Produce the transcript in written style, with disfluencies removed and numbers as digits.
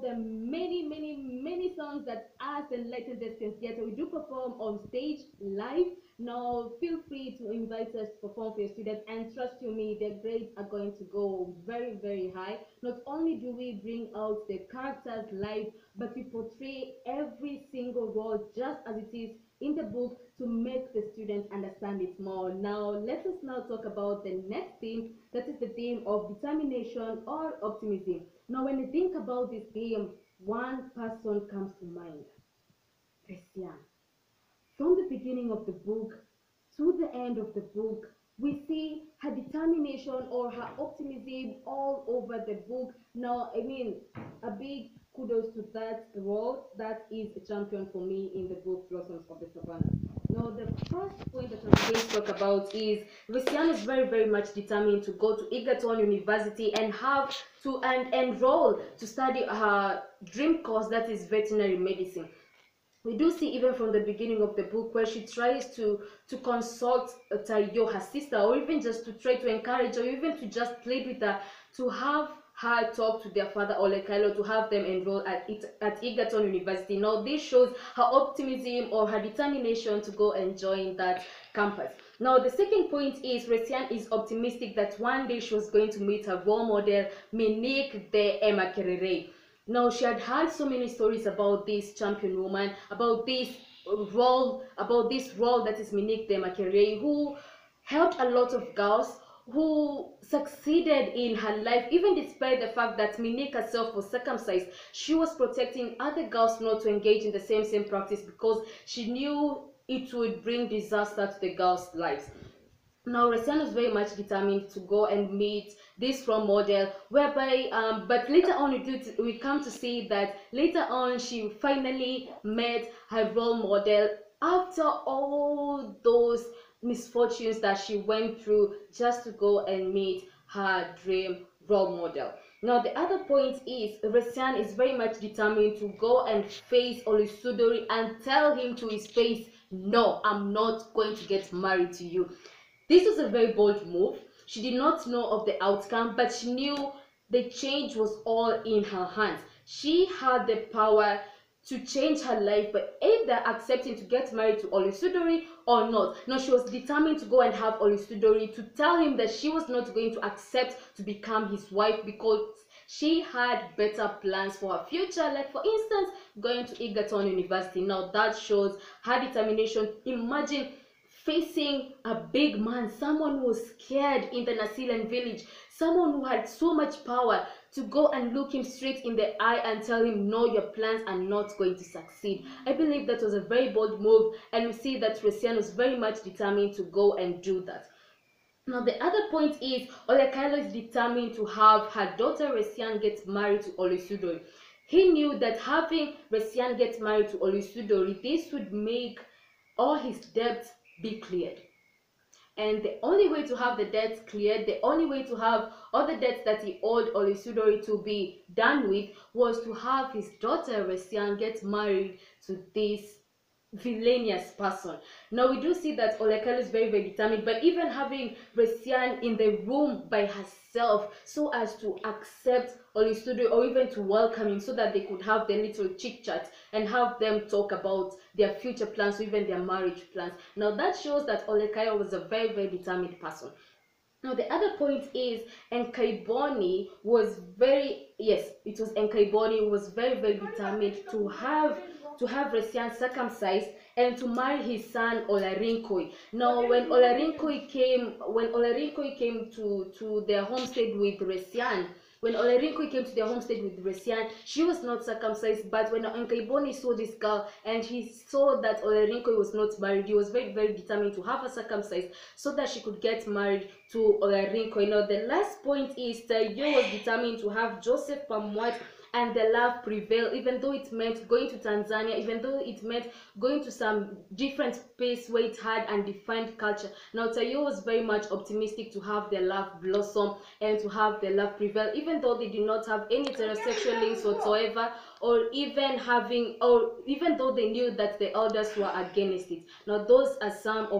the many songs that us and Legend Distance Theatre we do perform on stage live. Now feel free to invite us to perform for your students, and trust you me, the grades are going to go very high. Not only do we bring out the characters live, but we portray every single role just as it is in the book to make the students understand it more. Now let us now talk about the next theme, that is the theme of determination or optimism. Now when you think about this theme, one person comes to mind: Christian. From the beginning of the book to the end of the book, we see her determination or her optimism all over the book. Now, I mean, a big kudos to that role. That is a champion for me in the book Blossoms of the Savannah. Now, the first point that I'm going to talk about is Luciana is very much determined to go to Egerton University and have to enroll to study her dream course, that is veterinary medicine. We do see even from the beginning of the book where she tries to consult Tayo, her sister, or even just to try to encourage her, or even to just plead with her to have her talk to their father Olekailo to have them enroll at Egerton University. Now this shows her optimism or her determination to go and join that campus. Now the second point is Resian is optimistic that one day she was going to meet her role model Monique de Emma Kerere. Now she had heard so many stories about this champion woman, about this role that is Monique de Makerere, who helped a lot of girls, who succeeded in her life, even despite the fact that Monique herself was circumcised. She was protecting other girls not to engage in the same practice because she knew it would bring disaster to the girls' lives. Now Resian was very much determined to go and meet this role model, whereby but later on we come to see that later on she finally met her role model after all those misfortunes that she went through just to go and meet her dream role model. Now the other point is Resian is very much determined to go and face Olusudori and tell him to his face, no, I'm not going to get married to you. This was a very bold move. She did not know of the outcome, but she knew the change was all in her hands. She had the power to change her life, but either accepting to get married to Olusudori or not. Now she was determined to go and have Olusudori to tell him that she was not going to accept to become his wife because she had better plans for her future, like for instance going to Egerton University. Now that shows her determination. Imagine facing a big man, someone who was scared in the Nasilan village, someone who had so much power, to go and look him straight in the eye and tell him, no, your plans are not going to succeed. I believe that was a very bold move, and we see that Resian was very much determined to go and do that. Now the other point is Olekailo is determined to have her daughter Resian get married to Olusudori. He knew that having Resian get married to Olusudori, this would make all his debts be cleared. And the only way to have the debts cleared, the only way to have all the debts that he owed Olusudori to be done with, was to have his daughter Resian get married to this villainous person. Now we do see that Olekailo is very determined, but even having Resian in the room by herself so as to accept Olusudori or even to welcome him so that they could have their little chit chat and have them talk about their future plans or even their marriage plans. Now that shows that Olekailo was a very determined person. Now the other point is Nkaiboni was very, yes, it was Nkaiboni was very determined to have Resian circumcised and to marry his son Olarinkoi. Now when Olarinkoi came to their homestead with Resian, when Olarinkoi came to their homestead with Resian, she was not circumcised, but when Nkaiboni saw this girl and he saw that Olarinkoi was not married, he was very determined to have her circumcised so that she could get married to Olarinkoi. Now the last point is Tayo was determined to have Joseph Pamwat and the love prevail, even though it meant going to Tanzania, even though it meant going to some different place where it had undefined culture. Now Tayo was very much optimistic to have their love blossom and to have their love prevail, even though they did not have any heterosexual links whatsoever, or even though they knew that the elders were against it. Now those are some of